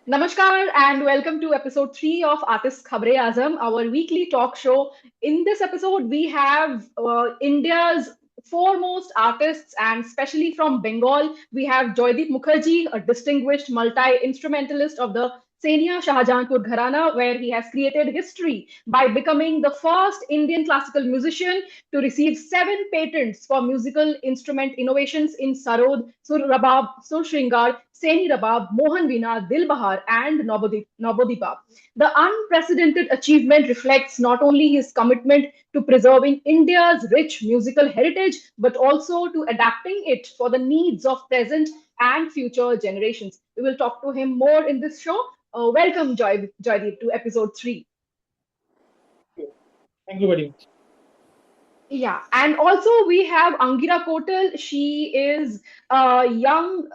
Namaskar and welcome to episode 3 of Artists-ख़बर Azam, our weekly talk show. In this episode, we have India's foremost artists, and especially from Bengal, we have Joydeep Mukherjee, a distinguished multi-instrumentalist of the Senia-Shahjahanpur Gharana, where he has created history by becoming the first Indian classical musician to receive 7 patents for musical instrument innovations in Sarod, Sur Rabab, Sur Shringar, Seni Rabab, Mohanveena, Dilbahar, and Nobodipa. The unprecedented achievement reflects not only his commitment to preserving India's rich musical heritage, but also to adapting it for the needs of present and future generations. We will talk to him more in this show. Welcome, Joydeep, to episode 3. Thank you very much. Yeah, and also we have Angira Kotal. She is a young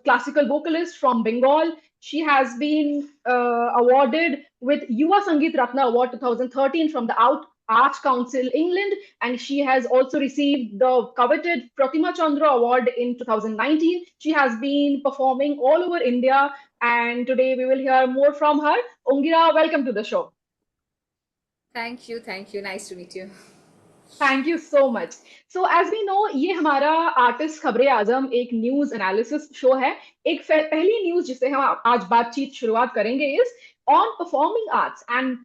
classical vocalist from Bengal. She has been awarded with Yuva Sangeet Ratna Award 2013 from the Arts Council England, and she has also received the coveted Pratima Chandra Award in 2019. She has been performing all over India, and today we will hear more from her. Angira, welcome to the show. Thank you, thank you. Nice to meet you. Thank you so much so as we know ये हमारा artist खबरें आजम एक news analysis show है एक पहली news जिसे हम आज बातचीत शुरुआत करेंगे is on performing arts and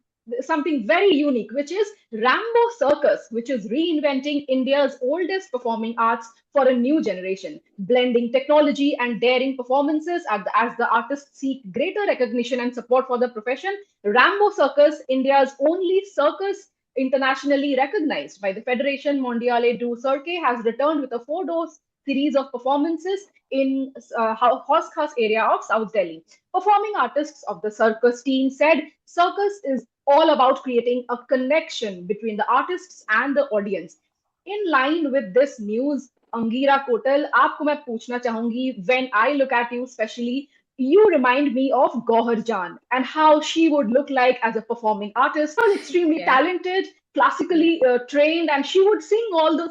something very unique, which is Rambo Circus, which is reinventing India's oldest performing arts for a new generation, blending technology and daring performances as the artists seek greater recognition and support for the profession. Rambo Circus, India's only circus internationally recognized by the Fédération Mondiale du Cirque, has returned with a four-dose series of performances in Haus Khas area of South Delhi. Performing artists of the circus team said circus is all about creating a connection between the artists and the audience. In line with this news, Angira Kotal, आपको मैं पूछना चाहूंगी, when I look at you especially, you remind me of Gohar Jan and how she would look like as a performing artist. She was extremely Yeah, talented, yeah. classically trained, and she would sing all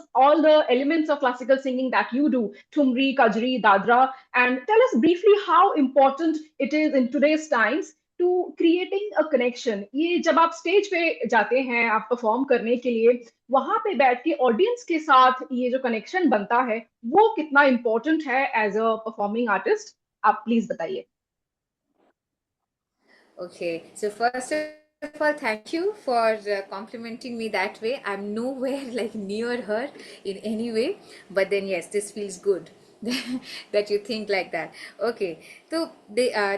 the elements of classical singing that you do, Thumri, Kajri, Dadra. And tell us briefly how important it is in today's times to creating a connection. ये जब आप stage पे जाते हैं आप perform करने के लिए वहां पे बैठ के ऑडियंस के साथ ये जो कनेक्शन बनता है वो कितना इम्पोर्टेंट है एज अ परफॉर्मिंग आर्टिस्ट आप प्लीज बताइए. Okay. So first of all, thank you for complimenting me that way. I'm nowhere like near her in any way, but then yes, this feels good that you think like that. Okay. तो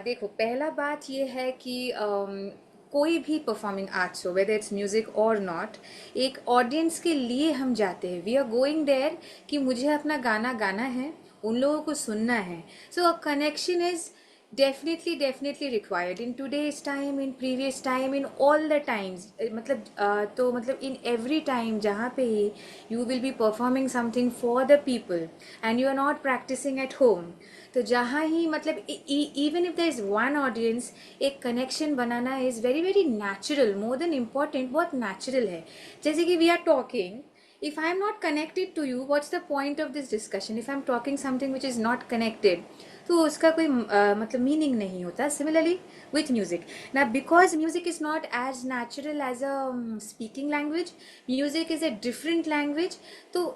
देखो पहला बात ये है कि कोई भी performing arts हो वेदर इट्स म्यूजिक और नॉट एक ऑडियंस के लिए हम जाते हैं वी आर गोइंग देयर कि मुझे अपना गाना गाना है उन लोगों को सुनना है so a connection is definitely required in today's time in previous time in all the times मतलब in every time जहाँ पे ही you will be performing something for the people and you are not practicing at home तो जहाँ ही मतलब even if there is one audience एक connection banana is very natural more than important बहुत natural है जैसे कि we are talking if I am not connected to you what's the point of this discussion if I am talking something which is not connected तो उसका कोई मतलब meaning नहीं होता सिमिलरली विथ म्यूजिक ना because music is not as natural as a speaking language music is a different language तो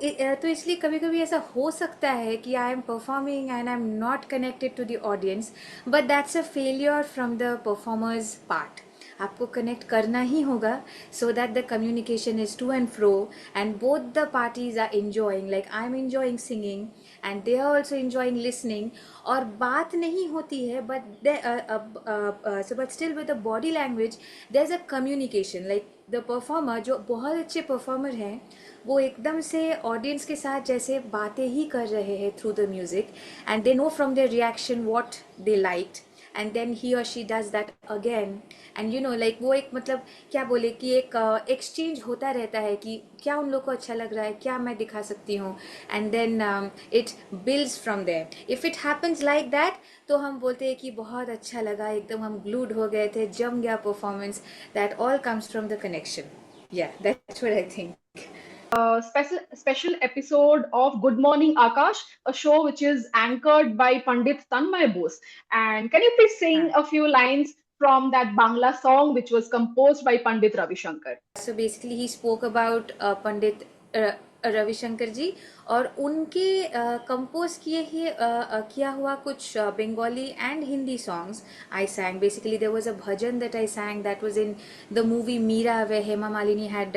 इसलिए कभी कभी ऐसा हो सकता है कि I am performing and I am not connected to the audience but that's a failure from the performer's part आपको कनेक्ट करना ही होगा so that the communication is to and fro and both the parties are enjoying like I am enjoying singing and they are also enjoying listening और बात नहीं होती है but still with the body language there is a communication like the performer जो बहुत अच्छे performer हैं वो एकदम से ऑडियंस के साथ जैसे बातें ही कर रहे हैं through the music and they know from their reaction what they liked and then he or she does that again and you know like वो एक मतलब क्या बोले कि एक exchange होता रहता है कि क्या उन लोग को अच्छा लग रहा है क्या मैं दिखा सकती हूँ and then it builds from there if it happens like that तो हम बोलते हैं कि बहुत अच्छा लगा एकदम हम glued हो गए थे जम गया performance that all comes from the connection yeah that's what I think. special episode of Good Morning Akash, a show which is anchored by Pandit Tanmay Bose. And can you please sing a few lines from that Bangla song which was composed by Pandit Ravi Shankar? So basically he spoke about Pandit Ravishankar जी और उनके compose किया हुआ कुछ Bengali and Hindi songs I sang. Basically there was a bhajan that I sang that was in the movie Meera where Hema Malini had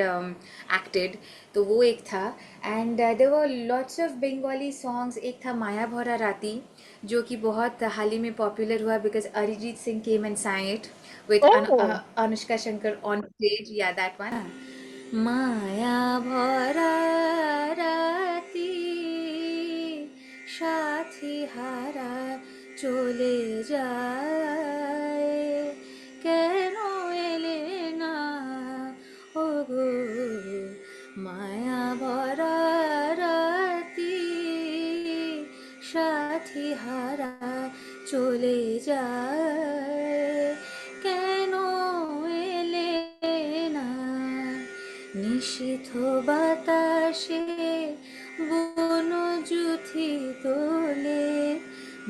acted. तो वो एक था. And there were lots of Bengali songs. एक था माया भरा राती जो कि बहुत हाल ही में पॉपुलर हुआ because Arijit Singh came and sang it with Oh, Anushka Shankar on stage. Yeah, that one. মায়া ভরা রাতি সাথী হারা চলে যায় কেন এলে না ওগো মায়া ভরা রাতি সাথী হারা চলে যায় কেন এলে না নিশীথ বাতাসে বনজুথি দোলে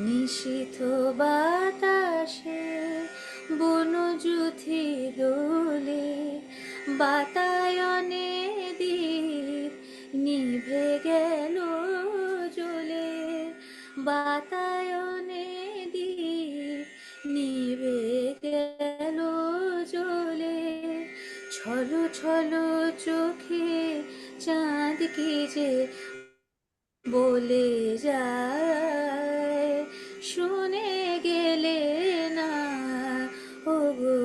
নিশীথ বাতাসে বনজুথি দোলে বাতায়নে দীপ নিভে গেল জ্বলে বাতায়নে দীপ নিভে গেল জ্বলে ছলো ছলো চোখে চাঁদ কি যে বলে যায় শুনে গেলে না ওগো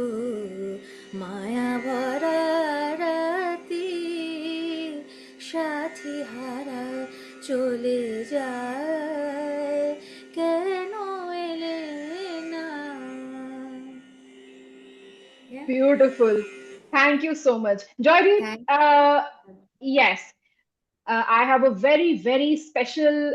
মায়া ভরা রাতি সাথী হারা চলে যায় কেন এলে না. beautiful. Thank you so much. Joydeep, Thank yes, I have a very, very special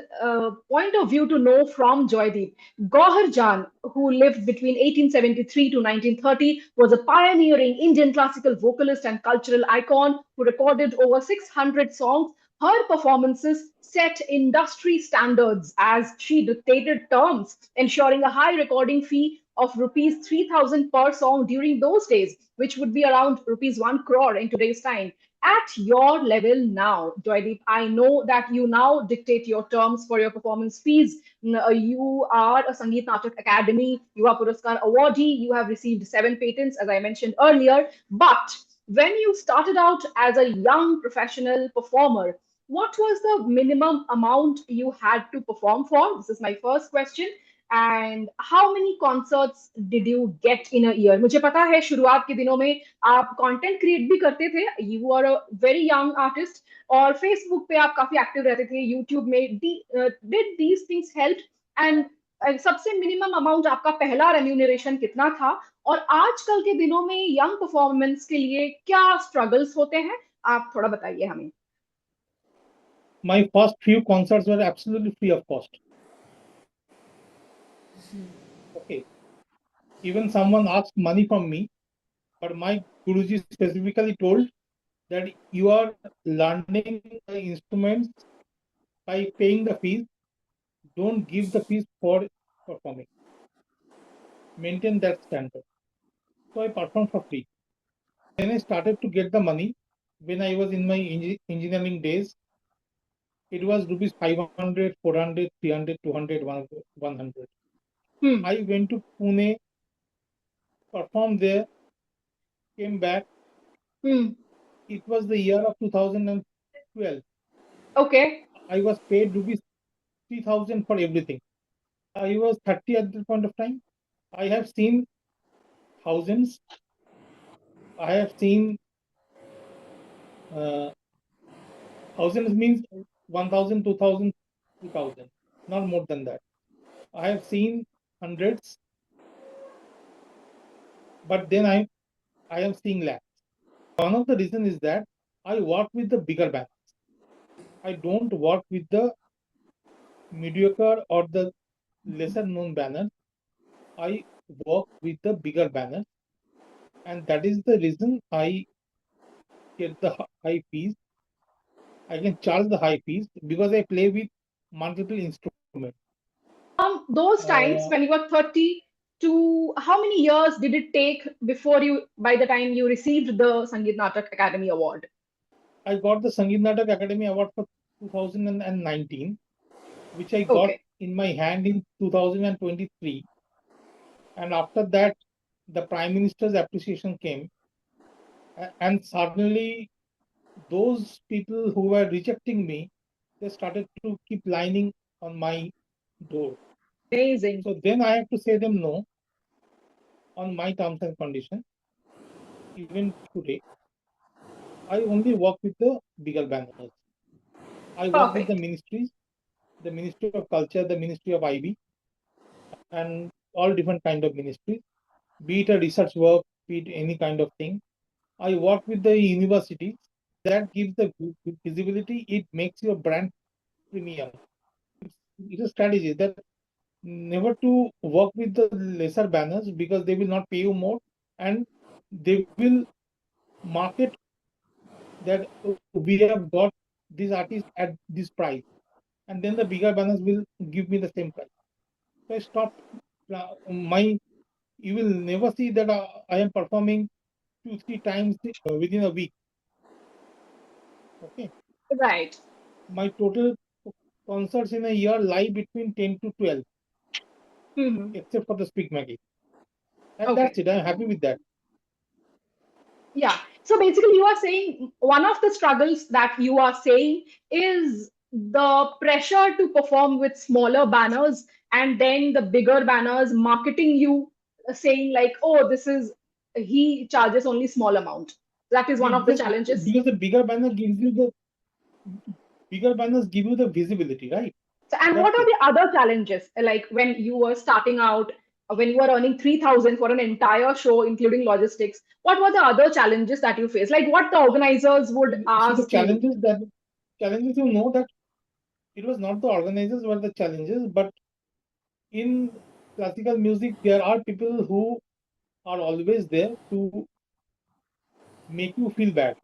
point of view to know from Joydeep. Gauhar Jan, who lived between 1873 to 1930, was a pioneering Indian classical vocalist and cultural icon who recorded over 600 songs. Her performances set industry standards as she dictated terms, ensuring a high recording fee of rupees 3,000 per song during those days, which would be around rupees 1 crore in today's time. At your level now, Joydeep, I know that you now dictate your terms for your performance fees. You are a Sangeet Natak Academy, you are Puraskar awardee, you have received 7 patents, as I mentioned earlier. But when you started out as a young professional performer, what was the minimum amount you had to perform for? This is my first question. And how many concerts did you get in a year? मुझे पता है शुरुआत के दिनों में आप content create भी करते थे. You are a very young artist और फेसबुक पे आप काफी एक्टिव रहते थे, यूट्यूब में. Did these things help? And सबसे मिनिमम अमाउंट आपका पहला रेम्यूनरेशन कितना था? और आजकल के दिनों में यंग परफॉर्मेंस के लिए क्या स्ट्रगल्स होते हैं? आप थोड़ा बताइए हमें. My first few concerts were absolutely free of cost. Okay. Even someone asked money from me, but my Guruji specifically told that you are learning the instruments by paying the fees. Don't give the fees for performing. Maintain that standard. So I performed for free. Then I started to get the money when I was in my engineering days. It was rupees 500, 400, 300, 200, 100. I went to Pune, performed there, came back. It was the year of 2012. Okay. I was paid rupees 3,000 for everything. I was 30 at that point of time. I have seen thousands. I have seen thousands means 1,000, 2,000, 2,000, not more than that. I have seen hundreds, but then I am seeing lakhs. One of the reasons is that I work with the bigger bands. I don't work with the mediocre or the lesser known banners. I work with the bigger banners, and that is the reason I get the high fees. I can charge the high fees because I play with multiple instruments. Those times when you were 30 to how many years did it take before by the time you received the Sangeet Natak Academy Award? I got the Sangeet Natak Academy Award for 2019, which I got Okay. in my hand in 2023. And after that, the Prime Minister's appreciation came. And suddenly, those people who were rejecting me, they started to keep lining on my door. Amazing. So then I have to say them no on my terms and conditions. Even today, I only work with the bigger banners. I work with the Perfect. ministries, the Ministry of Culture, the Ministry of IB, and all different kind of ministries, be it a research work, be it any kind of thing. I work with the universities. That gives the visibility. It makes your brand premium. It's a strategy that never to work with the lesser banners because they will not pay you more, and they will market that we have got this artist at this price, and then the bigger banners will give me the same price. So I stopped my. You will never see that I am performing 2 3 times within a week. Okay, Right. my total concerts in a year lie between 10 to 12, Hmm. except for the Speak Maggie, and Okay. that's it. I'm happy with that. Yeah. So basically, you are saying one of the struggles that you are saying is the pressure to perform with smaller banners and then the bigger banners marketing you, saying like, oh, this is, he charges only small amount. That is one of the Because challenges. the bigger banners give you the visibility, right? So, and what That's are it. the other challenges? Like when you were starting out, when you were earning 3,000 for an entire show, including logistics, what were the other challenges that you faced? Like what the organizers would See the ask you? challenges, that it was not the organizers were the challenges, but in classical music there are people who are always there to make you feel bad.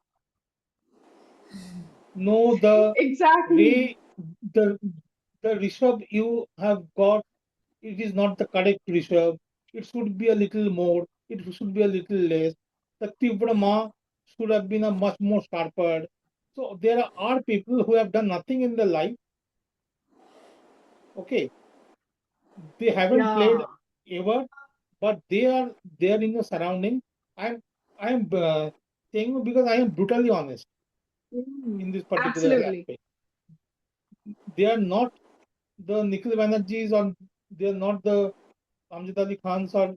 No, Exactly. Ray, the the Rishabh you have got, it is not the correct Rishabh. It should be a little more. It should be a little less. The Tivrama should have been a much more sharper. So there are people who have done nothing in their life. Okay, they haven't played Yeah. ever, but they are there in the surrounding. I'm saying because I am brutally honest in this particular Absolutely. aspect. They are not the Nikhil Banerjees, or they are not the Amjad Ali Khans, or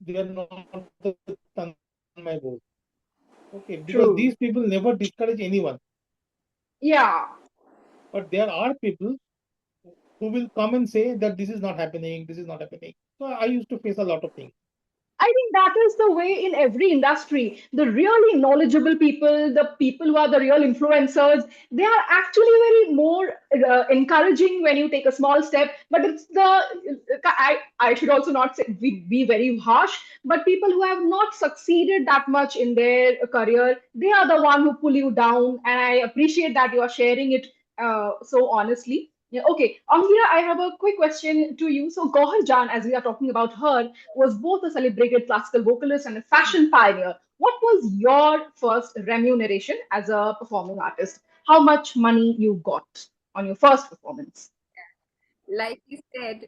they are not the Tanmay Bose. Okay, because True. these people never discourage anyone. Yeah. But there are people who will come and say that this is not happening, this is not happening. So I used to face a lot of things. I think that is the way in every industry. The really knowledgeable people, the people who are the real influencers, they are actually very more encouraging when you take a small step. But it's I should also not say be very harsh, but people who have not succeeded that much in their career, they are the one who pull you down. And I appreciate that you are sharing it so honestly. Yeah, okay, Angira, I have a quick question to you. So, Gohar Jan, as we are talking about her, was both a celebrated classical vocalist and a fashion pioneer. What was your first remuneration as a performing artist? How much money you got on your first performance? Like he said,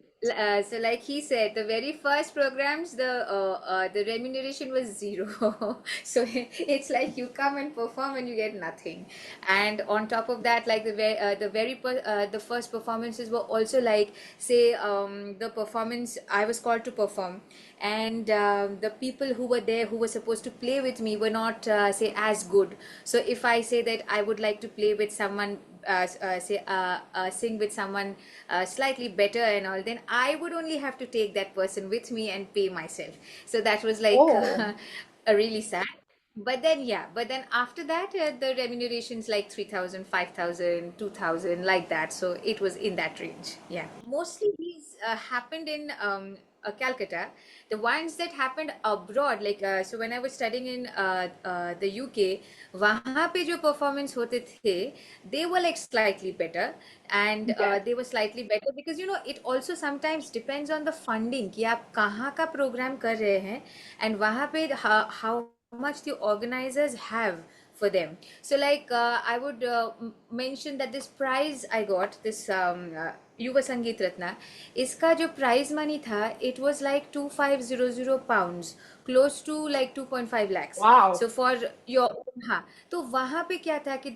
so like he said, the very first programs, the remuneration was zero. So it's like you come and perform and you get nothing. And on top of that, like the first performances were also like, say, the performance I was called to perform, and the people who were there who were supposed to play with me were not, say, as good. So if I say that I would like to play with someone, sing with someone slightly better and all, then I would only have to take that person with me and pay myself. So that was like Oh, a really sad. But then, yeah, but then after that, the remunerations like 3,000, 5,000, 2,000, like that. So it was in that range. Yeah. Mostly these happened in Calcutta. The ones that happened abroad, like so when I was studying in the UK, वहाँ पे जो performance होते थे, they were like slightly better, and Yes. they were slightly better because you know it also sometimes depends on the funding कि आप कहाँ का program कर रहे हैं, and वहाँ पे how much the organizers have for them. So like I would mention that this prize I got, this Yuva Sangeet Ratna, इसका जो prize money था, it was like 2500 pounds, close to like 2.5 lakhs. Wow. So for your, हाँ, तो वहाँ पे क्या था कि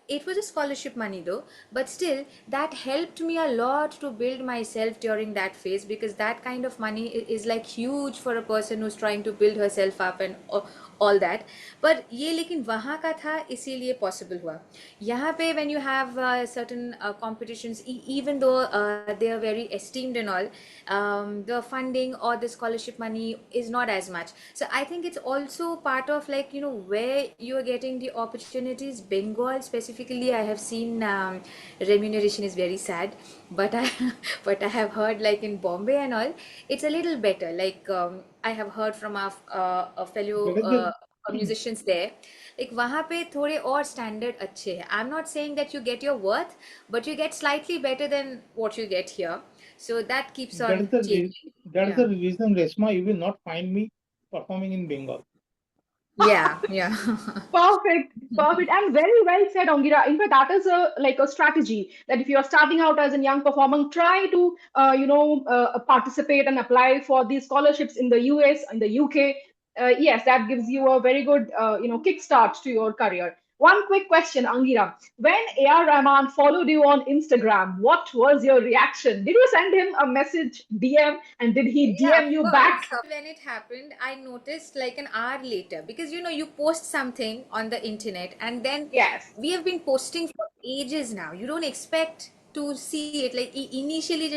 it was a scholarship money though, but still that helped me a lot to build myself during that phase, because that kind of money is like huge for a person who's trying to build herself up and all that. पर ये लेकिन वहाँ का था इसीलिए possible हुआ. यहाँ पे when you have certain competitions, even though they are very esteemed and all, the funding or the scholarship money is not as much. So I think it's also part of like, you know, where you are getting the opportunities. Bengal specifically, I have seen remuneration is very sad, but I but I have heard like in Bombay and all, it's a little better. Like I have heard from our a fellow That is the musicians there, like वहाँ पे थोड़े और standard अच्छे हैं. I'm not saying that you get your worth, but you get slightly better than what you get here. So that keeps that on is the changing. that is Yeah. the reason, Reshma, you will not find me performing in Bengal. Yeah, yeah. Perfect, perfect, and very well said, Angira. In fact, that is a like a strategy that if you are starting out as a young performer, try to participate and apply for these scholarships in the US and the UK. Yes, that gives you a very good kickstart to your career. One quick question, Angira. When AR Rahman followed you on Instagram, what was your reaction? Did you send him a message DM, and did he Yeah, of DM you course. back? When it happened, I noticed like an hour later, because you know, you post something on the internet and then Yes. we have been posting for ages now. You don't expect to see it. Like initially,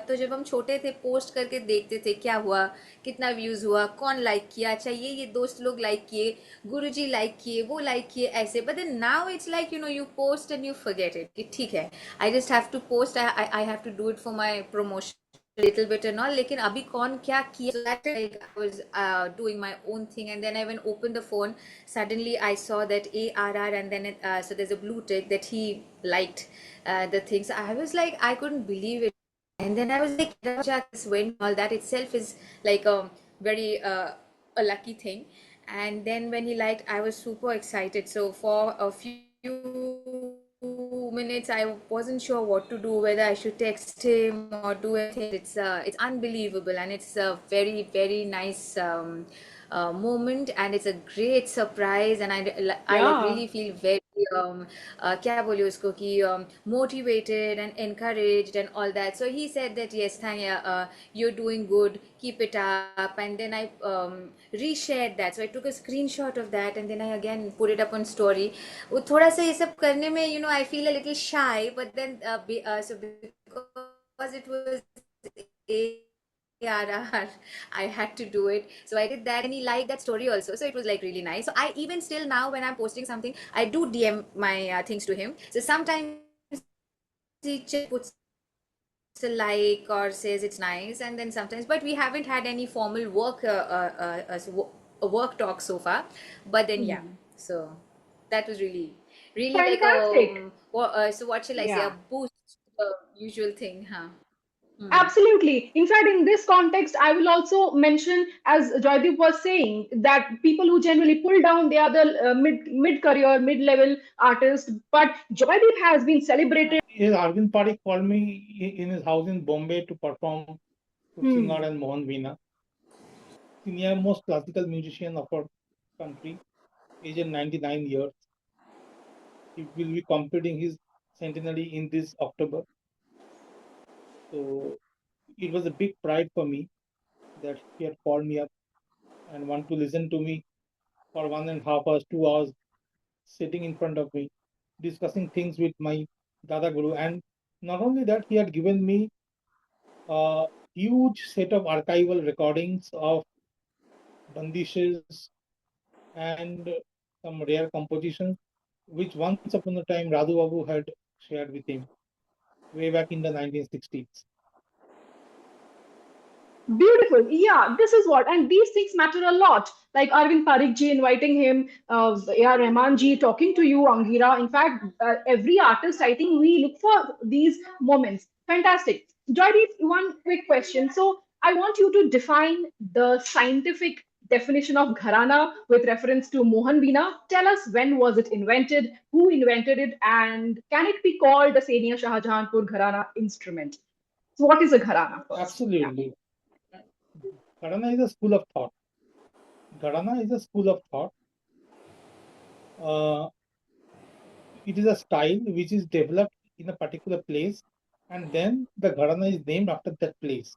तो जब हम छोटे थे post करके देखते थे क्या हुआ, कितना व्यूज हुआ, कौन लाइक किया, अच्छा ये दोस्त लोग लाइक किए, गुरुजी लाइक किए, वो लाइक किए, ऐसे. But then now it's like you know you post and you forget it कि ठीक है, I just have to post, I have to do it for my promotion little bit and all, लेकिन अभी कौन क्या किया. So that like I was doing my own thing, and then I when opened the phone, suddenly I saw that ARR, and then so there's a blue tick that he liked the things. I was like, I couldn't believe it, and then I was like, this went, all that itself is like a very a lucky thing. And then when he liked, I was super excited. So for a few minutes I wasn't sure what to do, whether I should text him or do anything. It's unbelievable, and it's a very very nice moment, and it's a great surprise, and I like Yeah. really feel very क्या बोले उसको कि motivated and encouraged and all that. So he said that yes, Tanya, you're doing good, keep it up. And then I reshared that. So I took a screenshot of that, and then I again put it up on story. वो थोड़ा सा ये सब करने में, you know, I feel a little shy, but then so because it was ARR, I had to do it. So I did that, and he liked that story also. So it was like really nice. So I even still now when I'm posting something, I do DM my things to him. So sometimes he just puts a like or says it's nice, and then sometimes, but we haven't had any formal work talk so far. But then yeah, Hmm. so that was really like Fantastic. so what shall I say, a Yeah. boost to the usual thing, huh? Hmm. Absolutely. In fact, in this context, I will also mention, as Joydeep was saying, that people who generally pull down, they are the mid career, mid level artists. But Joydeep has been celebrated. Yes, Arvind Parekh called me in his house in Bombay to perform to Singer Hmm. and Mohanveena, senior most classical musician of our country, aged 99 years. He will be completing his centenary in this October. So it was a big pride for me that he had called me up and want to listen to me for 1.5 hours, 2 hours, sitting in front of me, discussing things with my Dada Guru. And not only that, he had given me a huge set of archival recordings of bandishes and some rare compositions, which once upon a time Radhu Babu had shared with him way back in the 1960s. Beautiful. Yeah, this is what, and these things matter a lot. Like Arvind Parikh ji inviting him, AR Rahman ji talking to you, Angira. In fact, every artist, I think we look for these moments. Fantastic. Joydeep, one quick question. So I want you to define the scientific definition of Gharana with reference to Mohanveena. Tell us, when was it invented, who invented it, and can it be called the Senia-Shahjahanpur Gharana instrument? So what is a Gharana first? Yeah. Absolutely. Gharana is a school of thought. Gharana is a school of thought. Uh, it is a style which is developed in a particular place, and then the Gharana is named after that place.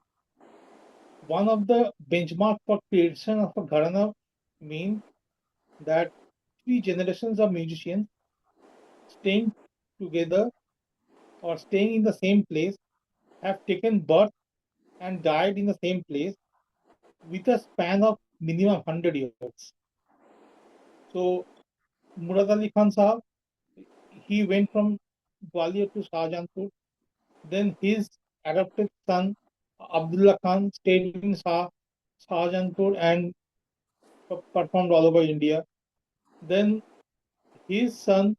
One of the benchmark for creation of a Gharana means that three generations of musicians staying together or staying in the same place have taken birth and died in the same place with a span of minimum 100 years. So Murad Ali Khan Sahab, he went from Gwalior to Shahjahanpur. Then his adopted son Abdullah Khan stayed in Shahjahanpur and performed all over India. Then his son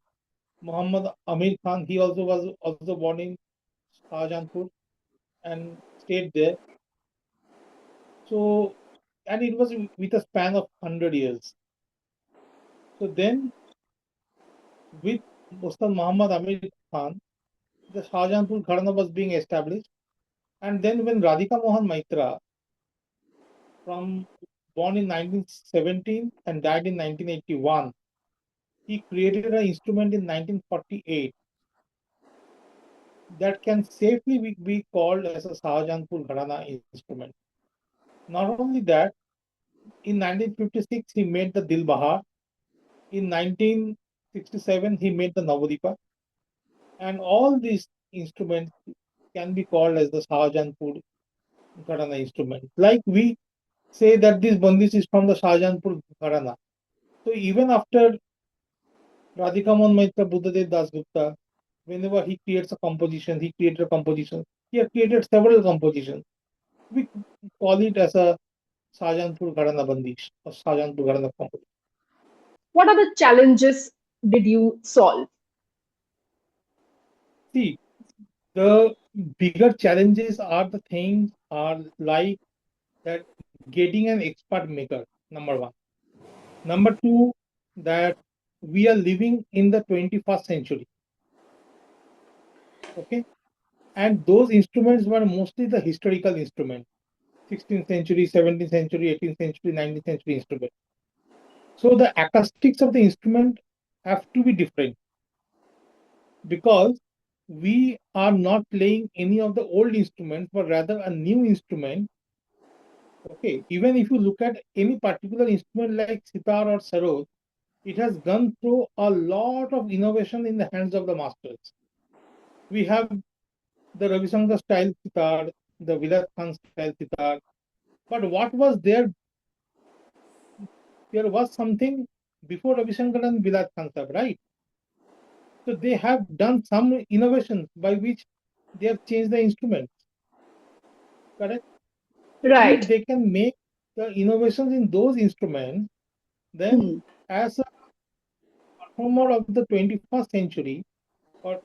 Muhammad Amir Khan, he also was also born in Shahjahanpur and stayed there. So, and it was with a span of 100 years. So then, with Muslim Muhammad Amir Khan, the Shahjahanpur Gharana was being established. And then when Radhika Mohan Maitra, from born in 1917 and died in 1981, he created an instrument in 1948 that can safely be called as a Shahjahanpur Gharana instrument. Not only that, in 1956 he made the Dil Bahar. In 1967 he made the Navadipa, and all these instruments can be called as the Shahjahanpur Gharana instrument. Like we say that this Bandis is from the Shahjahanpur Gharana. So even after Radhika Mohan Maitra Buddhadev Das Gupta, whenever he creates a composition, he created a composition. He has created several compositions. We call it as a Shahjahanpur Gharana Bandish or Shahjahanpur Gharana composition. What are the challenges did you solve? See, the bigger challenges are the things are like that getting an expert maker, number one. Number two, that we are living in the 21st century. Okay. And those instruments were mostly the historical instruments, 16th century, 17th century, 18th century, 19th century instruments. So the acoustics of the instrument have to be different because we are not playing any of the old instruments, but rather a new instrument. Okay, even if you look at any particular instrument like sitar or sarod, it has gone through a lot of innovation in the hands of the masters. We have the Ravi Shankar style sitar, the Vilayat Khan style sitar, but what was there? There was something before Ravi Shankar and Vilayat Khan Sahib, right? So they have done some innovations by which they have changed the instruments, correct? So if Right. they can make the innovations in those instruments, then Hmm. as a performer of the 21st century, or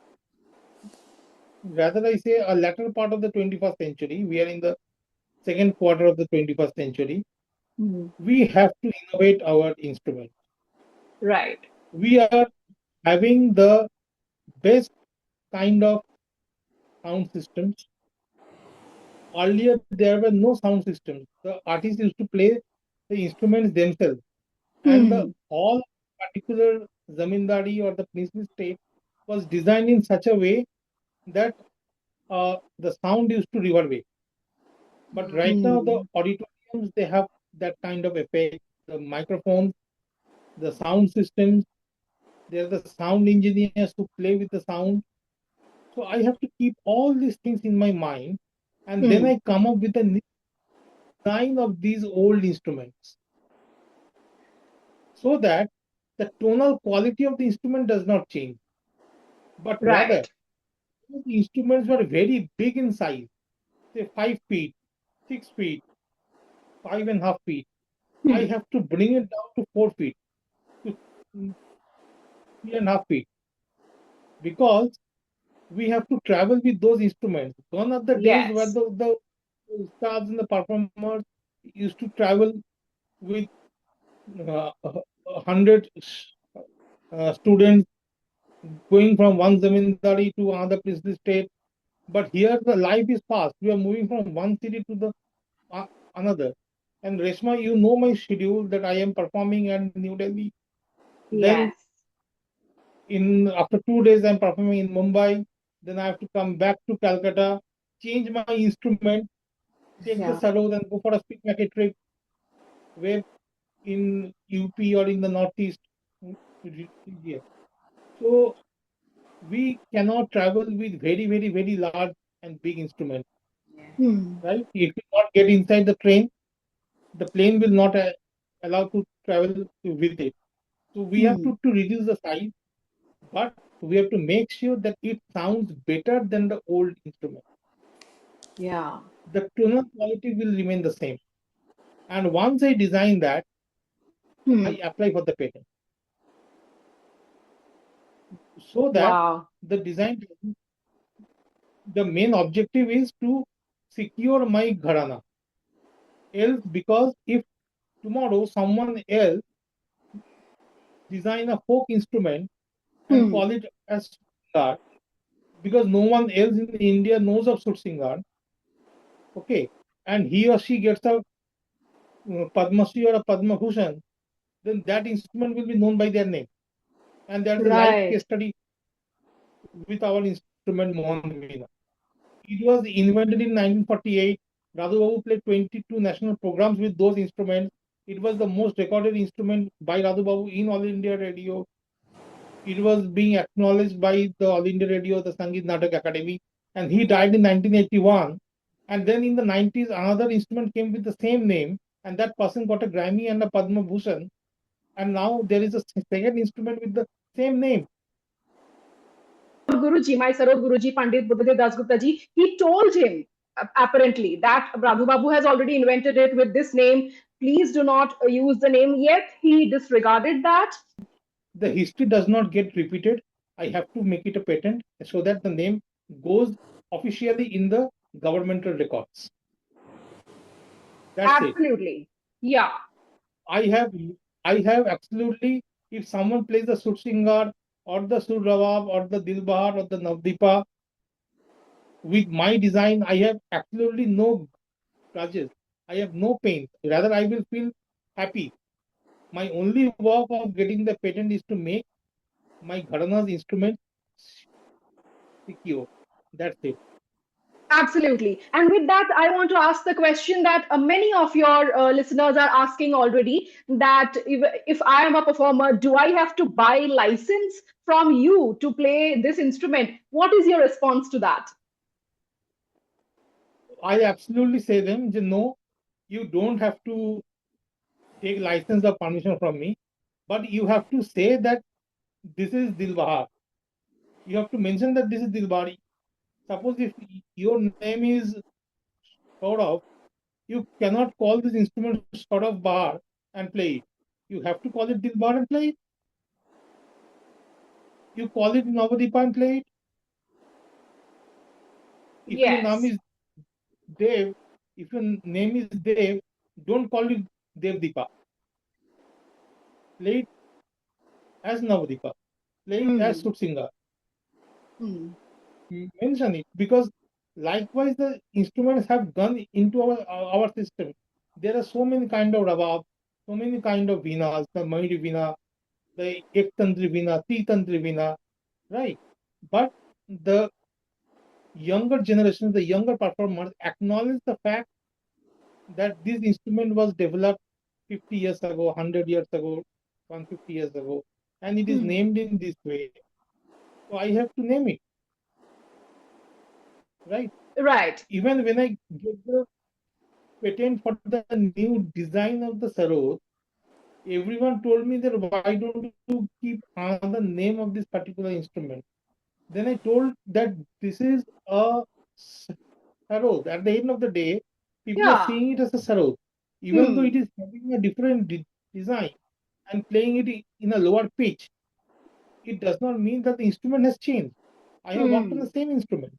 rather I say a latter part of the 21st century, we are in the second quarter of the 21st century, Hmm. we have to innovate our instruments. Right. We are having the best kind of sound systems. Earlier, there were no sound systems. The artists used to play the instruments themselves, and the Hmm. all particular zamindari or the princely state was designed in such a way that the sound used to reverberate. But right now, the Hmm. auditoriums they have that kind of effect. The microphones, the sound systems. There are the sound engineers who play with the sound. So I have to keep all these things in my mind, and then Hmm. I come up with a design of these old instruments so that the tonal quality of the instrument does not change, but rather Right. the instruments were very big in size, say 5 feet, 6 feet. 5.5 feet. I have to bring it down to 4 feet, to 3.5 feet, because we have to travel with those instruments. Gone are the days where Yes. the stars and the performers used to travel with 100 students going from one zamindari to another princely state. But here the life is fast. We are moving from one city to the another. And Reshma, you know my schedule that I am performing at New Delhi. Then Yes. in after 2 days I'm performing in Mumbai. Then I have to come back to Calcutta, change my instrument, take the Yeah. Sarod and go for a speed market trip where in UP or in the Northeast region. So we cannot travel with very, very, very large and big instruments, right? It will not get inside the train. The plane will not allow to travel with it. So we have to reduce the size, but we have to make sure that it sounds better than the old instrument. Yeah. The tonal quality will remain the same. And once I design that, I apply for the patent. So that Wow. the design, the main objective is to secure my gharana. Else, because if tomorrow someone else design a folk instrument and call it as Sursingar, because no one else in India knows of Sursingar, okay, and he or she gets a Padma Shri or a Padma Bhushan, then that instrument will be known by their name. And there is a live Right. case study with our instrument Mohanveena. It was invented in 1948. Radhu Babu played 22 national programs with those instruments. It was the most recorded instrument by Radhu Babu in All India Radio. It was being acknowledged by the All India Radio, the Sangeet Natak Academy, and he died in 1981. And then in the 90s, another instrument came with the same name, and that person got a Grammy and a Padma Bhushan. And now there is a second instrument with the same name. Guruji, my Sarod Guruji, Pandit Buddhadev Das Gupta ji, he told him apparently that Radhu Babu has already invented it with this name. Please do not use the name yet. He disregarded that. The history does not get repeated. I have to make it a patent so that the name goes officially in the governmental records. That's it. Absolutely. Yeah. I have absolutely, if someone plays the Sursingar or the Sur Rawab or the Dilbahar or the Navdipa with my design, I have absolutely no grudges. I have no pain. Rather, I will feel happy. My only work of getting the patent is to make my Gharana's instrument secure. That's it. Absolutely. And with that, I want to ask the question that many of your listeners are asking already, that if I am a performer, do I have to buy license from you to play this instrument? What is your response to that? I absolutely say them, no, you don't have to take license or permission from me, but you have to say that this is Dilbahar. You have to mention that this is Dilbari. Suppose if your name is Saurav, you cannot call this instrument Saurav Bahar and play it. You have to call it Dilbar and play it. You call it Navadipa and play it. If your name Yes. is Dev, if your name is Dev, don't call it Devdipa. Play it as Navadipa. Play it as Sutsinga. Mention it, because likewise the instruments have gone into our system. There are so many kind of rabab, so many kind of vinas, the Mayuri vina, the Ektantri vina, Titantri vina, right? But the younger generation, the younger performers acknowledge the fact that this instrument was developed 50 years ago, 100 years ago, 150 years ago, and it is named in this way. So I have to name it, right? Right. Even when I get the patent for the new design of the Sarod, everyone told me that why don't you keep another name of this particular instrument? Then I told that this is a Sarod. At the end of the day, people are Yeah. seeing it as a Sarod. even though it is having a different design and playing it in a lower pitch, it does not mean that the instrument has changed. I have worked on the same instrument.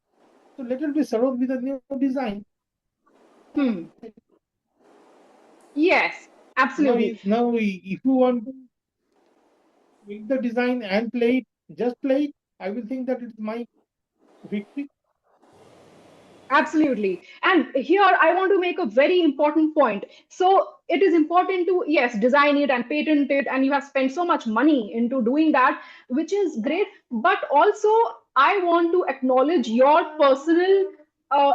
So let it be Sarod with a new design. Yes, absolutely. Now, if you want to make the design and play it, just play it, I will think that it's my victory. Absolutely. And here I want to make a very important point. So it is important to, yes, design it and patent it, and you have spent so much money into doing that, which is great. But also, I want to acknowledge your personal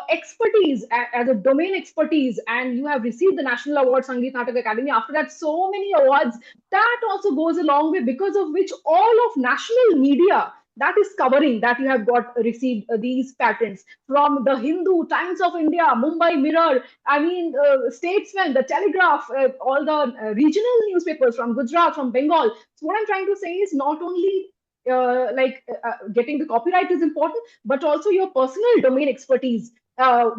expertise as a domain expertise, and you have received the National Award, Sangeet Natak Academy. After that, so many awards. That also goes a long way, because of which all of national media that is covering that you have got received these patents from the Hindu, Times of India, Mumbai Mirror, I mean, Statesman, the Telegraph, all the regional newspapers from Gujarat, from Bengal. So what I'm trying to say is not only getting the copyright is important, but also your personal domain expertise,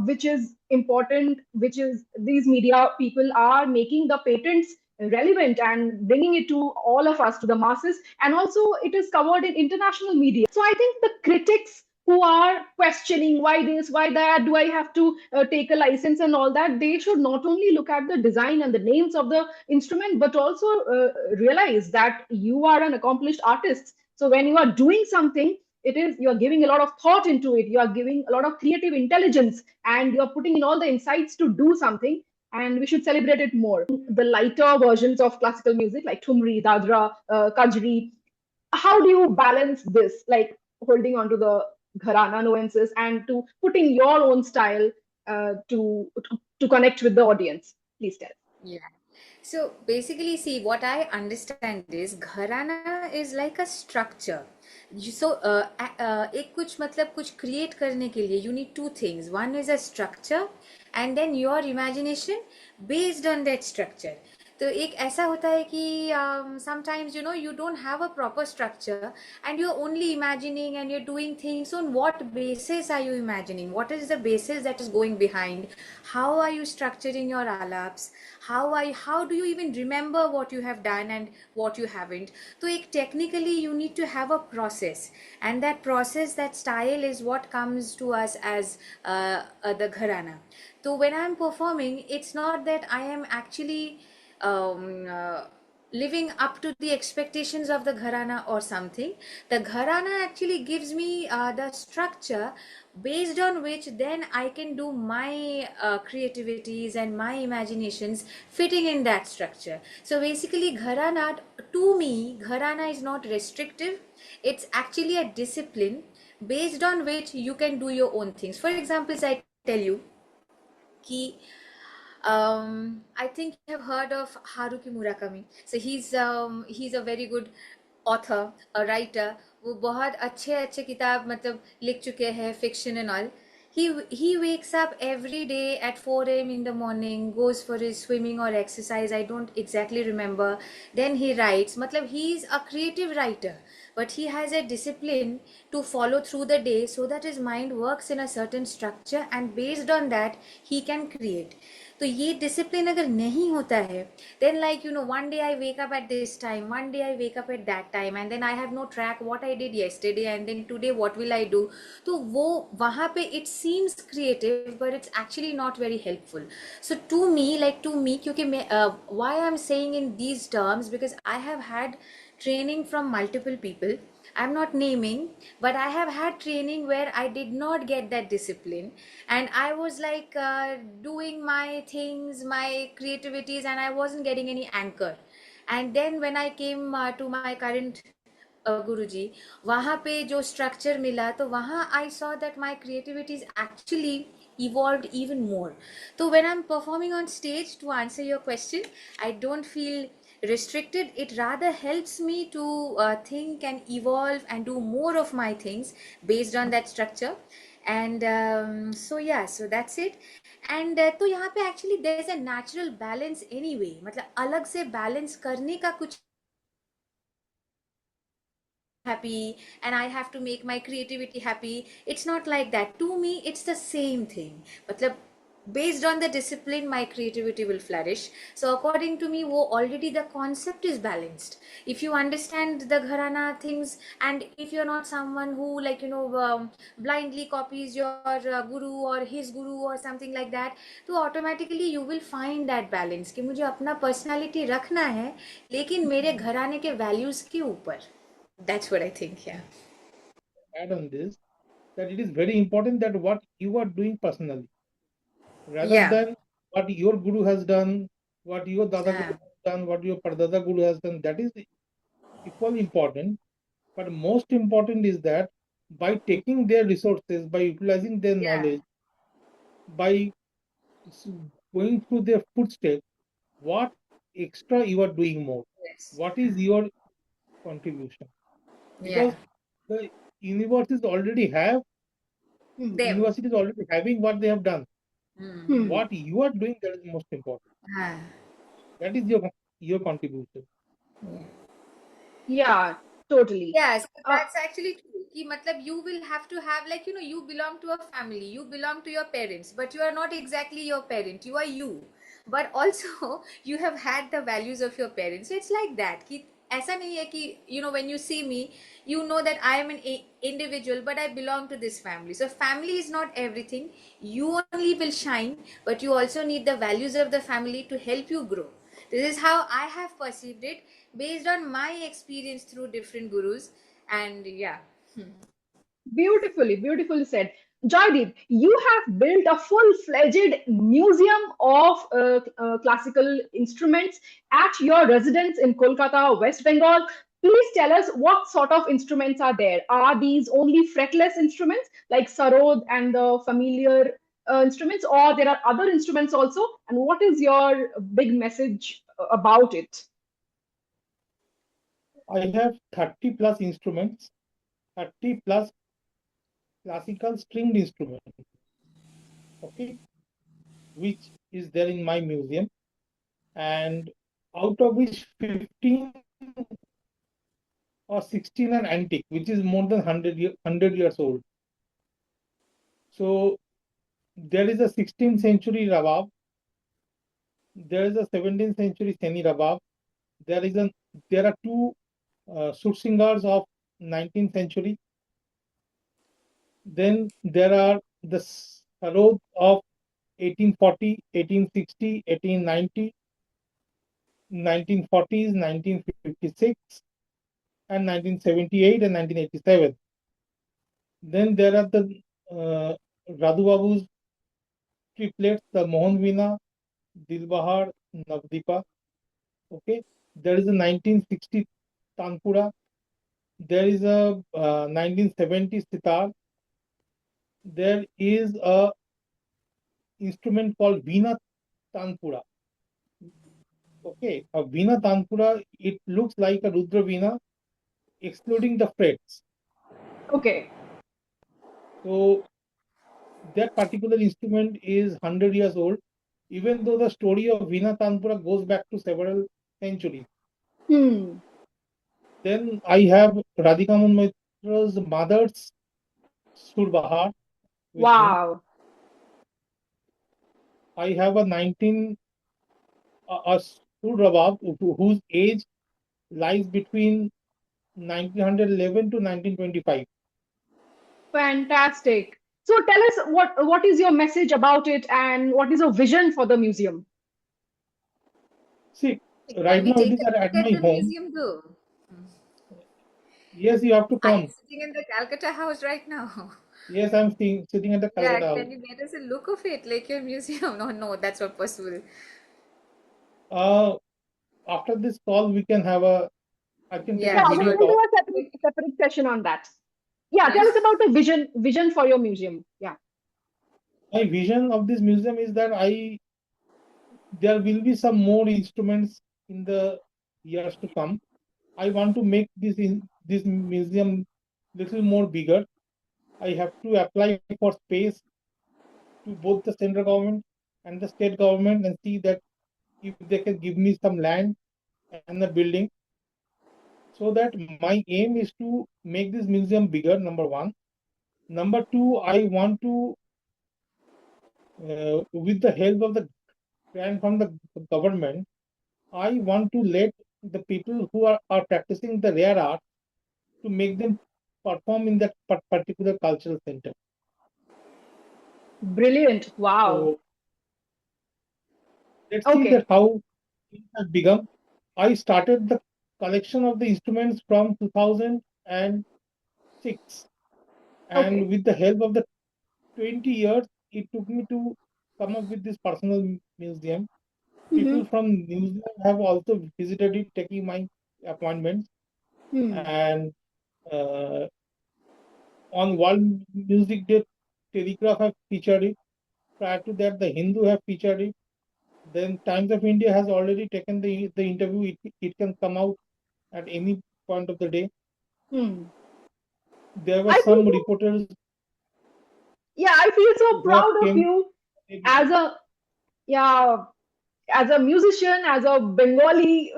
which is important, which is these media people are making the patents relevant and bringing it to all of us, to the masses, and also it is covered in international media. So I think the critics who are questioning why this, why that, do I have to take a license and all that, they should not only look at the design and the names of the instrument, but also realize that you are an accomplished artist. So when you are doing something, it is, you are giving a lot of thought into it, you are giving a lot of creative intelligence, and you are putting in all the insights to do something, and we should celebrate it more. The lighter versions of classical music like Thumri, Dadra, Kajri, how do you balance this, like holding on to the Gharana nuances and to putting your own style to connect with the audience? Please tell. Yeah. So basically, see, what I understand is Gharana is like a structure. So एक कुछ मतलब कुछ create करने के लिए you need two things. One is a structure and then your imagination based on that structure. तो एक ऐसा होता है कि sometimes you don't have a proper structure and you're only imagining and you're doing things. On what basis are you imagining? What is the basis that is going behind? How are you structuring your alaps? How do you even remember what you have done and what you haven't? So technically you need to have a process, and that process, that style is what comes to us as the Gharana. So when I'm performing, it's not that I am actually living up to the expectations of the Gharana or something. The Gharana actually gives me the structure based on which then I can do my creativities and my imaginations fitting in that structure. So basically Gharana, to me, Gharana is not restrictive. It's actually a discipline based on which you can do your own things. For example, I tell you ki I think you have heard of Haruki Murakami. So he's a very good author, a writer. वो बहुत अच्छे अच्छे किताब मतलब लिख चुके हैं, fiction and all. He wakes up every day at 4 a.m. in the morning, goes for his swimming or exercise. I don't exactly remember. Then he writes. मतलब he is a creative writer, but he has a discipline to follow through the day so that his mind works in a certain structure, and based on that he can create. तो ये discipline अगर नहीं होता है, then like one day I wake up at this time, one day I wake up at that time, and then I have no track what I did yesterday, and then today what will I do. तो वो वहाँ पे it seems creative but it's actually not very helpful. So to me क्योंकि मैं why I'm saying in these terms, because I have had training from multiple people. I'm not naming, but I have had training where I did not get that discipline, and I was like doing my things, my creativities, and I wasn't getting any anchor. And then when I came to my current गुरुजी, वहाँ पे जो structure मिला, तो वहाँ I saw that my creativity is actually evolved even more. So when I'm performing on stage, to answer your question, I don't feel restricted. It rather helps me to think and evolve and do more of my things based on that structure. And so yeah, so that's it. And तो यहाँ पे actually there's a natural balance anyway. मतलब अलग से balance करने का कुछ happy and I have to make my creativity happy. It's not like that. To me, it's the same thing. मतलब Based on the discipline, my creativity will flourish. So according to me, wo already the concept is balanced. If you understand the gharana things, and if you're not someone who, like, blindly copies your guru or his guru or something like that, तो automatically you will find that balance कि मुझे अपना personality रखना है लेकिन मेरे घराने के values के ऊपर. That's what I think. Yeah. Add on this that it is very important that what you are doing personally, rather Yeah. than what your guru has done, what your dada Ah. guru has done, what your pardada guru has done. That is equally important. But most important is that by taking their resources, by utilizing their Yeah. knowledge, by going through their footsteps, what extra you are doing more? Yes. What is your contribution? Yeah. Because the universities already have Them. universities already having what they have done. Hmm. What you are doing, that is most important. Ah. That is your contribution. Yeah. Yeah, totally. Yes, Uh, that's actually true. कि मतलब you will have to have, like, you belong to a family, you belong to your parents, but you are not exactly your parent. You are you, but also you have had the values of your parents. So it's like that. कि ऐसा नहीं है कि when you see me, you know that I am an individual, but I belong to this family. So family is not everything. You only will shine, but you also need the values of the family to help you grow. This is how I have perceived it based on my experience through different gurus. And yeah. Beautifully said. Joydeep, you have built a full-fledged museum of classical instruments at your residence in Kolkata, West Bengal. Please tell us what sort of instruments are there. Are these only fretless instruments like sarod and the familiar instruments, or there are other instruments also? And what is your big message about it? I have 30 plus instruments, 30 plus classical stringed instruments, okay, which is there in my museum, and out of which 15 or 16 are antique, which is more than 100 years old. So there is a 16th century Rabab, there is a 17th century Seni Rabab, there are two Sur singers of 19th century. Then there are the Sarod of 1840, 1860, 1890, 1940s, 1956, and 1978 and 1987. Then there are the Radhu Babu's triplets, the Mohanveena, Dilbahar, Navdeepa. Okay, there is a 1960 Tanpura. There is a 1970 sitar. There is a instrument called Veena Tanpura. Okay, a Veena Tanpura, it looks like a Rudra Veena, excluding the frets. Okay. So that particular instrument is 100 years old, even though the story of Veena Tanpura goes back to several centuries. Then I have Radhika Maitra's mother's Surbahar with me. Wow. I have a 19 a Sur Rabab whose age lies between 1911 to 1925. Fantastic. So tell us what is your message about it and what is your vision for the museum? See, Can right we now it take is a at look at my the home. museum though? Yes, you have to Are you come. sitting in the Calcutta house right now? Yes, I'm sitting at the Yeah, Calcutta house. can you get us a look of it, like your museum? No, no, that's not possible. After this call, we can have a. I can take a Yeah, Yeah, video sure. we'll do call. a separate session on that. Yeah, Yeah. tell us about the vision for your museum. Yeah. My vision of this museum is that there will be some more instruments in the years to come. I want to make this museum little more bigger. I have to apply for space to both the central government and the state government and see that if they can give me some land and a building, so that my aim is to make this museum bigger, number one. Number two, I want to with the help of the grant from the government, I want to let the people who are practicing the rare art to make them perform in that particular cultural center. Brilliant. Wow. So let's see that Okay. how it has begun. I started the collection of the instruments from 2006, and Okay. with the help of the 20 years, it took me to come up with this personal museum. People Mm-hmm. from New Zealand have also visited it, taking my appointments. Hmm. And uh, on World Music Day, Telegraph have featured it. Prior to that, the Hindu have featured it. Then Times of India has already taken the interview. It can come out at any point of the day. Hmm. There were I feel some so, reporters yeah, I feel so who have proud of came. you as a, yeah, as a musician, as a Bengali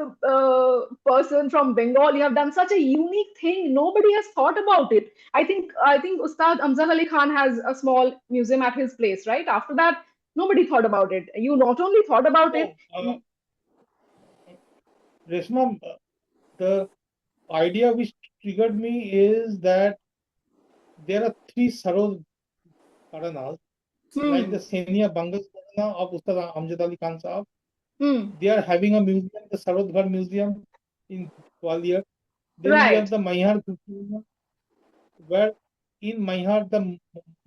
person from Bengal. You have done such a unique thing. Nobody has thought about it. I think Ustad Amzad Ali Khan has a small museum at his place, right? After that, nobody thought about it. You not only thought about it, No, Reshma, the idea which triggered me is that there are three Sarod Gharanas, like the hmm, Senia-Shahjahanpur Gharana of Ustad Amjad Ali Khan Sahab. hmm, They are having a museum, the Sarod Ghar Museum in Gwalior. Then we have right, the Maihar Museum, where in Maihar the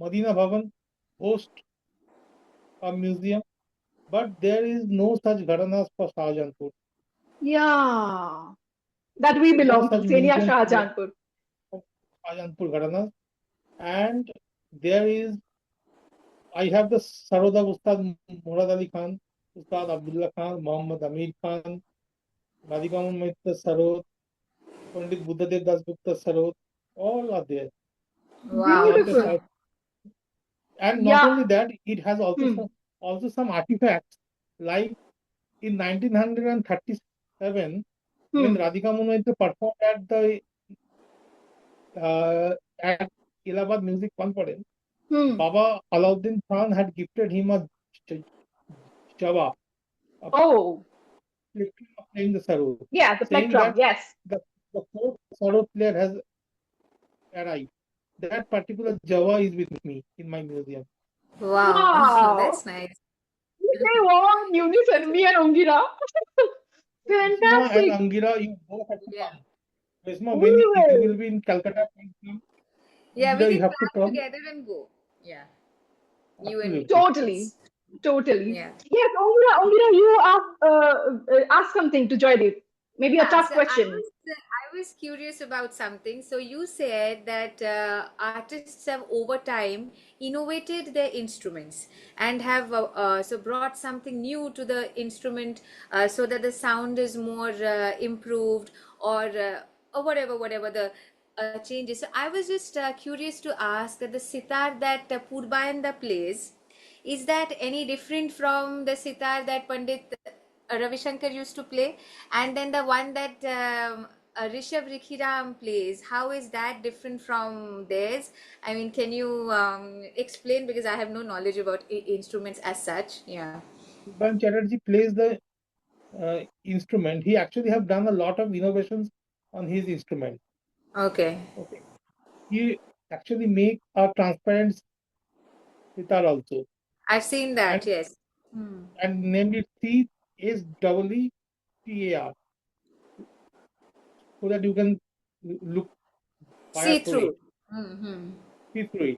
Madina Bhavan hosts a museum, but there is no such Gharanas for Shahjahanpur. yeah, that we No belong to, such Senia museum Shahjahanpur. for Shahjahanpur Gharanas. And there is, I have the Sarod of Ustad Murad Ali Khan, Ustad Abdullah Khan, Muhammad Amir Khan, Radhikaman Maitra Sarod, Pandit Buddhadev Das Gupta Sarod, all are there. Wow. And Beautiful. and not Yeah. only that, it has Hmm. also some artifacts. Like in 1937, when Hmm. Radhika Maitra performed at Allahabad Music Conference, Hmm. Baba Alauddin Khan had gifted him a j- Java, a Oh, plectrum of playing the sarod, yeah, the saying plectrum. that Yes. the fourth sarod player has arrived. That particular Java is with me in my museum. Wow. Wow. That's nice. They won Unison, me and Angira. Reshma and Fantastic. Angira, you both have to Yeah. come. Reshma, We when if you will will. be in Calcutta, please come. Yeah, we Angira, you can have to plan come. together and go. Yeah. You and me. Absolutely. Totally. Yes. Totally. Yeah. Yes, Angira, you ask something to Joydeep. Maybe a Yeah, tough so question. I was curious about something. So you said that artists have over time innovated their instruments and have so brought something new to the instrument so that the sound is more improved or whatever the changes. So I was just curious to ask that the sitar that Purbayanda plays, is that any different from the sitar that Pandit Ravi Shankar used to play? And then the one that Rishabh Rikhiram plays, how is that different from theirs? I mean, can you explain? Because I have no knowledge about instruments as such. Yeah. Ban Chatterjee plays the instrument. He actually have done a lot of innovations on his instrument. Okay. Okay. He actually make a transparent sitar also, I've seen and that, yes. Hmm. named it CSEETAR, so that you can look See fire through it, through. Mm-hmm. see through it.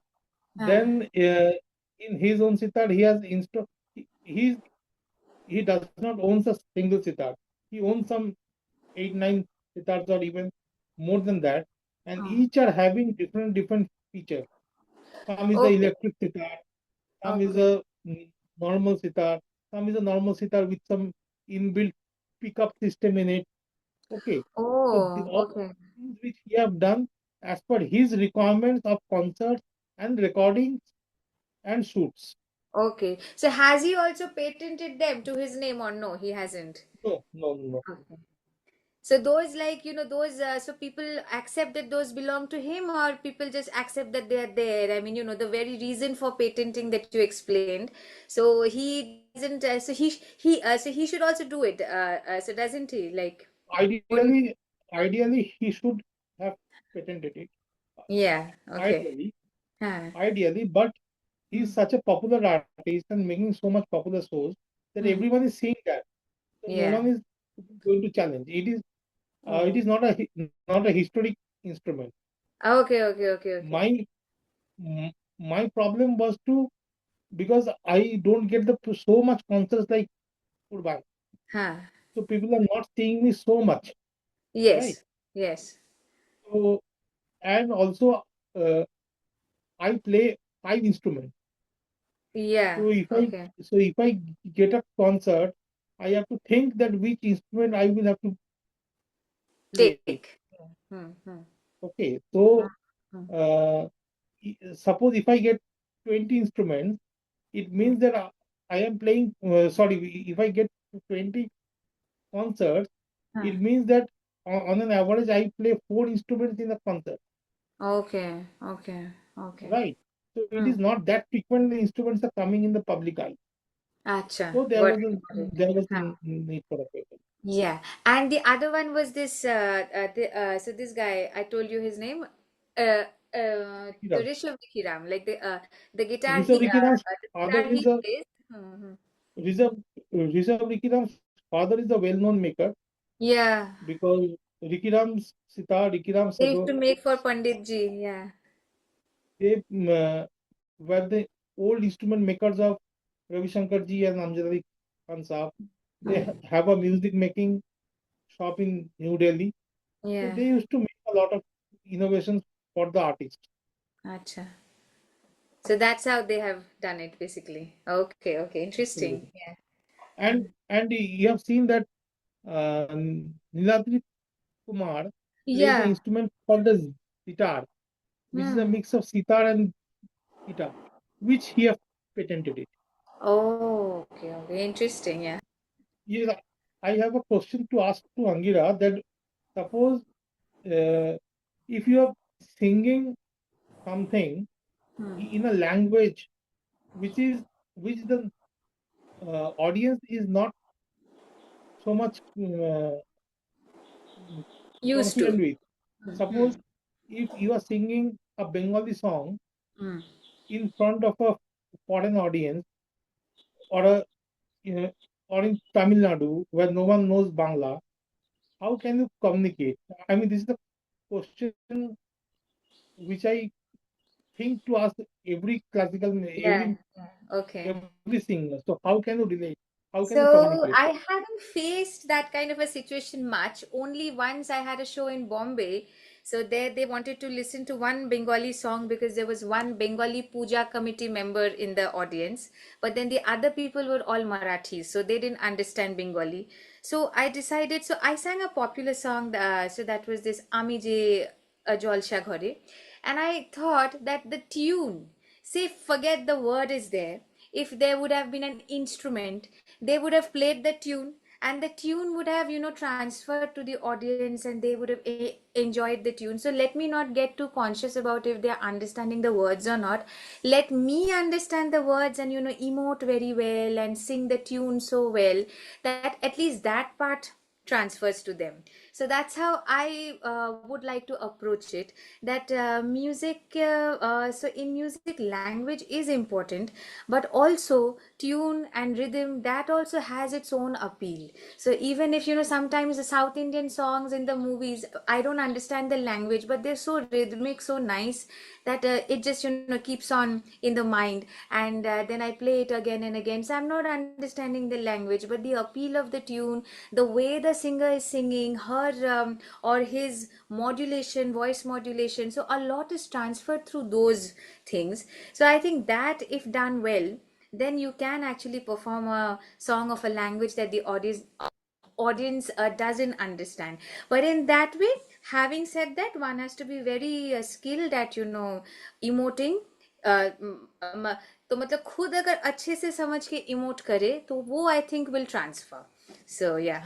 Uh, Then in his own sitar, he has he he does not own a single sitar. He owns some 8, 9 sitars or even more than that, and uh, each are having different features. Some is the okay. electric sitar, some is Okay. a normal sitar, some is a normal sitar with some inbuilt pickup system in it. Okay, so Oh, all okay. things which he have done as per his requirements of concerts and recordings and shoots. Okay. So has he also patented them to his name or no? He hasn't. No, no, no. Okay. So those, like, those, so people accept that those belong to him, or people just accept that they are there? I mean, the very reason for patenting that you explained. So he doesn't, so he should also do it. So doesn't he? Like, wouldn't? Ideally, he should have patented it. Yeah. Okay. Ideally, Huh. but Hmm. he's such a popular artist and making so much popular shows that Hmm. everyone is seeing that. So no Yeah. one is going to challenge. It Oh. is not a historic instrument. Okay. Okay. Okay. Okay. My my problem was to, because I don't get the so much concerts like goodbye. Huh. So people are not seeing me so much, right? Yes. Yes. So, and also uh, I play 5 instruments. Yeah. So Okay. if I get a concert, I have to think that which instrument I will have to play. Take. Hmm. Hmm. Okay, so Hmm. uh, suppose if I get 20 instruments, it Hmm. means that I am playing. Sorry, if I get 20 concerts, Huh. it means that on an average I play 4 instruments in a concert, Okay. Okay. Okay. right? So it Hmm. is not that frequent the instruments are coming in the public eye. Acha. So Got it. Got it. there was Huh. a need for a patent. Yeah. And the other one was this. So this guy, I told you his name. The Rishabh Ram, like the guitar Rishabh the father guitar is he a plays. Hmm. Rishabh Rishabh father is a well-known maker, Yeah. because Ricky Ram's sitar, Ricky Ram They used to Sado, make for Pandit Ji. Yeah. they were the old instrument makers of Ravi Shankar ji and Amjad Khan Saab. They have a music making shop in New Delhi. So Yeah. they used to make a lot of innovations for the artists. Acha. So that's how they have done it, basically. Okay. Okay. Interesting. Absolutely. Yeah. And you have seen that Niladri Kumar plays an Yeah. instrument called the sitar, which is a Hmm. mix of sitar and guitar, which he have patented it. Oh, okay. Okay. Interesting. Yeah. Yes, I have a question to ask to Angira, that suppose if you are singing something Hmm. in a language which the audience is not so much Used confident to. with. Hmm. Suppose if you are singing a Bengali song Hmm. in front of a foreign audience, or a uh, or in Tamil Nadu where no one knows Bangla, how can you communicate? I mean, this is the question which I think to ask every classical, Yeah. Yeah. Okay. every singer. So how can you relate? How can you So communicate? I haven't faced that kind of a situation much. Only once I had a show in Bombay. So there they wanted to listen to one Bengali song because there was one Bengali puja committee member in the audience. But then the other people were all Marathis, so they didn't understand Bengali. So I decided, so I sang a popular song. So that was this Ami Je Jalsha Ghore. And I thought that the tune, say, forget the word is there. If there would have been an instrument, they would have played the tune, and the tune would have transferred to the audience, and they would have enjoyed the tune. So let me not get too conscious about if they are understanding the words or not. Let me understand the words and emote very well and sing the tune so well that at least that part transfers to them. So that's how I would like to approach it, that music so in music language is important, but also tune and rhythm, that also has its own appeal. So even if sometimes the South Indian songs in the movies, I don't understand the language, but they're so rhythmic, so nice, that it just keeps on in the mind, and then I play it again and again. So I'm not understanding the language, but the appeal of the tune, the way the singer is singing, her or his modulation, voice modulation, so a lot is transferred through those things. So I think that if done well, then you can actually perform a song of a language that the audience doesn't understand. But in that way, having said that, one has to be very skilled at emoting. तो मतलब खुद अगर अच्छे से समझ के emote करे तो वो I think will transfer. So yeah.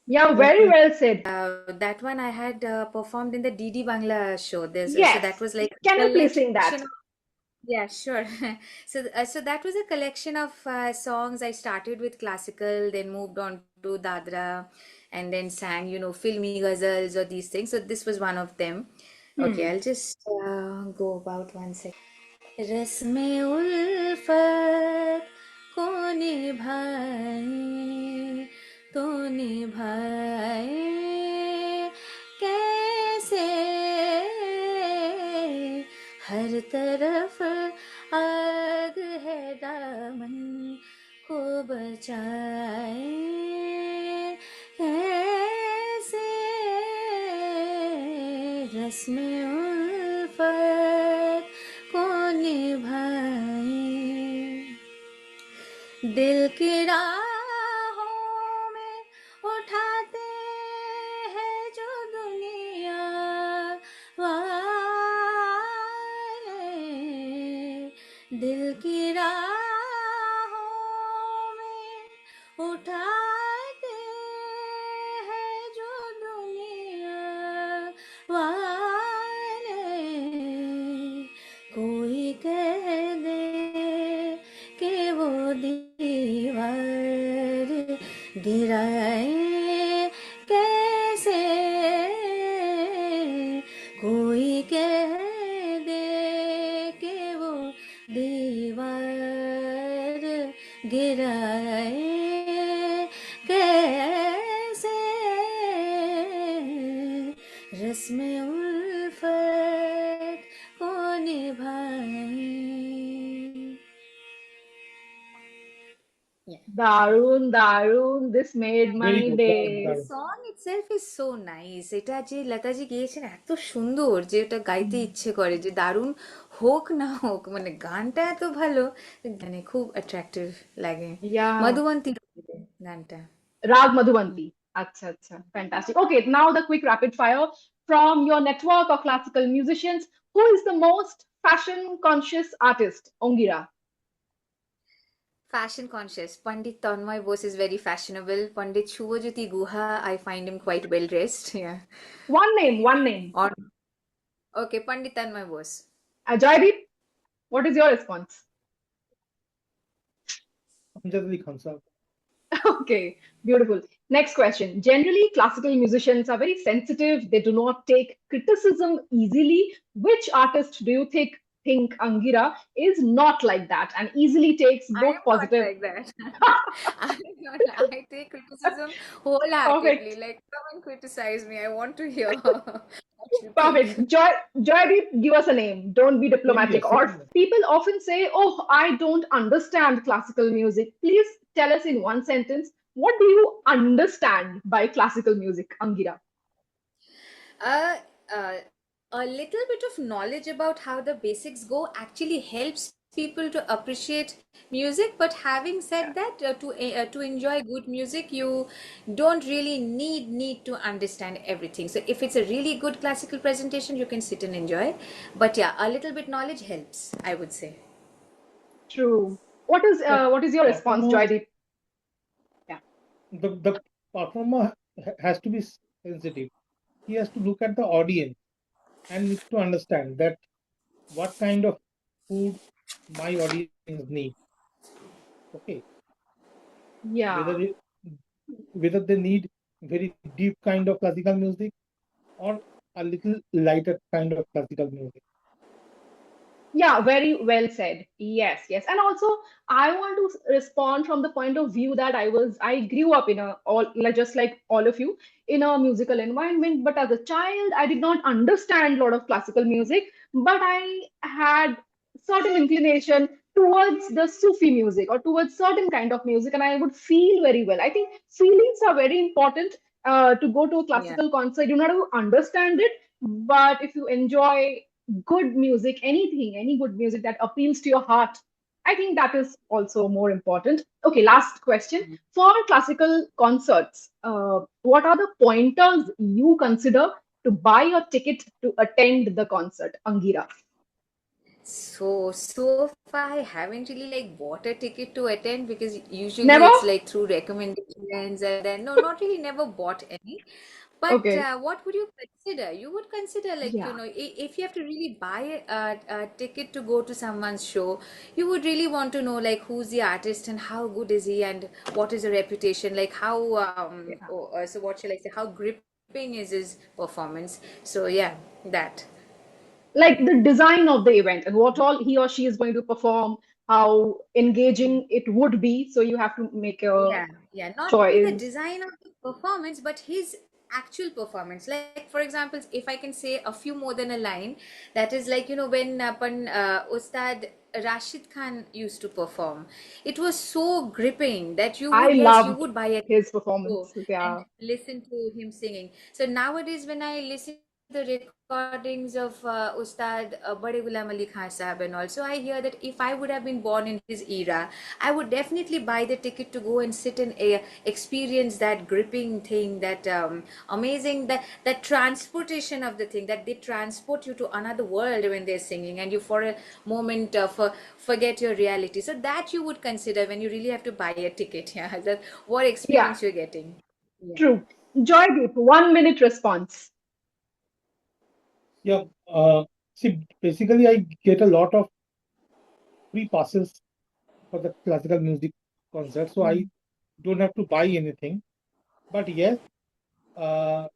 Yeah, very well said. That one I had performed in the DD Bangla show. So Yes. that was like Can a you please sing that? collection. Yeah, sure. So that was a collection of songs. I started with classical, then moved on to Dadra, and then sang, filmy ghazals or these things. So this was one of them. Okay, Hmm. I'll just go about 1 second. रस्मे उल्फत को निभाए तो निभाए कैसे हर तरफ आग है दामन को बचाए कैसे रस्मे उल्फत को निभाए दिल की राहों में उठाते हैं जो दुनिया वाले दिल की राहों में उठाते हैं जो दुनिया वाले कोई कह दे कि वो दीवार गिराए कैसे कोई कह दे कि वो दीवार गिराए कैसे रस्मे उल्फत को निभाए Darun, Darun. This made my Very good. day. The song itself is so nice. এটা যে লতাজি গেয়েছেন এত সুন্দর যে ওটা গাইতে ইচ্ছে করে যে দারুণ হোক না হোক মানে গানটা এত ভালো মানে খুব অ্যাট্রাক্টিভ লাগে Yeah. মধুবন্তী গানটা Rag Madhuvanti. Acha, acha. Fantastic. Okay, now the quick rapid fire from your network of classical musicians. Who is the most fashion conscious artist? Angira. Fashion conscious. Pandit Tanmay Bose is very fashionable. Pandit Shubhajyoti Guha, I find him quite well dressed. Yeah. One name, one name. Or okay, Pandit Tanmay Bose. Joydeep, what is your response? Anjali Khan sir. Okay, beautiful. Next question. Generally, classical musicians are very sensitive. They do not take criticism easily. Which artist do you think Angira is not like that and easily takes I both am positive? not like that. I take criticism wholeheartedly. Like, come and criticize me. I want to hear what you Perfect. think. Joydeep, give us a name. Don't be Same diplomatic. here, Or same here. people often say, "Oh, I don't understand classical music." Please tell us in one sentence, what do you understand by classical music, Angira? Uh, uh, a little bit of knowledge about how the basics go actually helps people to appreciate music. But having said that, to enjoy good music, you don't really need to understand everything. So if it's a really good classical presentation, you can sit and enjoy. But yeah, a little bit knowledge helps, I would say. True. What is your response, Performer, Joydeep? Yeah. the performer has to be sensitive. He has to look at the audience and needs to understand that what kind of food my audience needs. Okay, Yeah. whether they need very deep kind of classical music or a little lighter kind of classical music. Yeah, very well said. Yes, yes. And also, I want to respond from the point of view that I grew up in just like all of you, in a musical environment. But as a child, I did not understand a lot of classical music, but I had certain inclination towards the Sufi music or towards certain kind of music, and I would feel very well. I think feelings are very important to go to a Yeah. classical concert. You not have to understand it, but if you enjoy good music, anything, any good music that appeals to your heart, I think that is also more important. Okay, last question. For classical concerts, what are the pointers you consider to buy a ticket to attend the concert, Angira? So far I haven't really like bought a ticket to attend, because usually Never? it's like through recommendations, and then no, not really, never bought any. But Okay. what would you consider? You would consider, like, Yeah. if you have to really buy a ticket to go to someone's show, you would really want to know like who's the artist and how good is he and what is the reputation, like how Yeah. so what shall I say? How gripping is his performance? So yeah, that. Like the design of the event and what all he or she is going to perform, how engaging it would be. So you have to make a Yeah, yeah. Not only the choice. design of the performance, but his actual performance. Like, for example, if I can say a few more than a line, that is like, when Ustad Rashid Khan used to perform, it was so gripping that you I would, yes, you loved would buy a his ticket to go performance. and Yeah. listen to him singing. So nowadays, when I listen to the recordings of Ustad Bade Ghulam Ali Khan Sahab and also, I hear that if I would have been born in his era, I would definitely buy the ticket to go and sit and experience that gripping thing, that amazing, that transportation of the thing, that they transport you to another world when they're singing, and you for a moment forget your reality. So that you would consider when you really have to buy a ticket. Yeah, that what Yeah. experience you're getting. Yeah. True. Joydeep, 1 minute response. Yeah. See, basically, I get a lot of free passes for the classical music concert, so I Mm. don't have to buy anything. But yes, uh,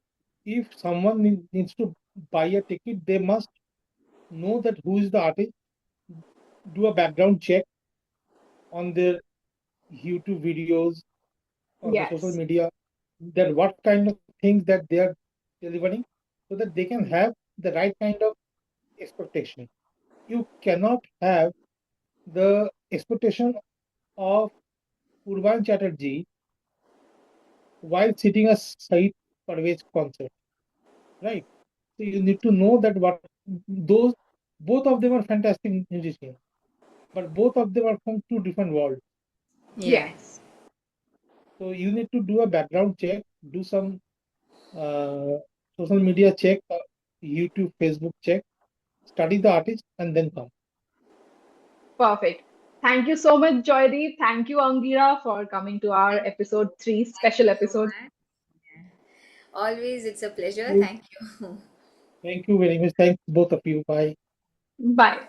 if someone needs to buy a ticket, they must know that who is the artist, do a background check on their YouTube videos or the social Yes. media, that what kind of things that they are delivering, so that they can Mm. have the right kind of expectation. You cannot have the expectation of Urban Chatterjee while sitting a Said Parvez concert, right? So you need to know that what those both of them are fantastic musicians, but both of them are from two different worlds. Yeah. Yes. So you need to do a background check, do some uh, social media check, YouTube, Facebook check, study the artist, and then come. Perfect. Thank you so much, Joydeep. Thank you, Angira, for coming to our Thank you. episode 3, Thank special you so episode. much. Yeah. Always, it's a pleasure. So Thank you. thank you very much. Thanks both of you. Bye. Bye.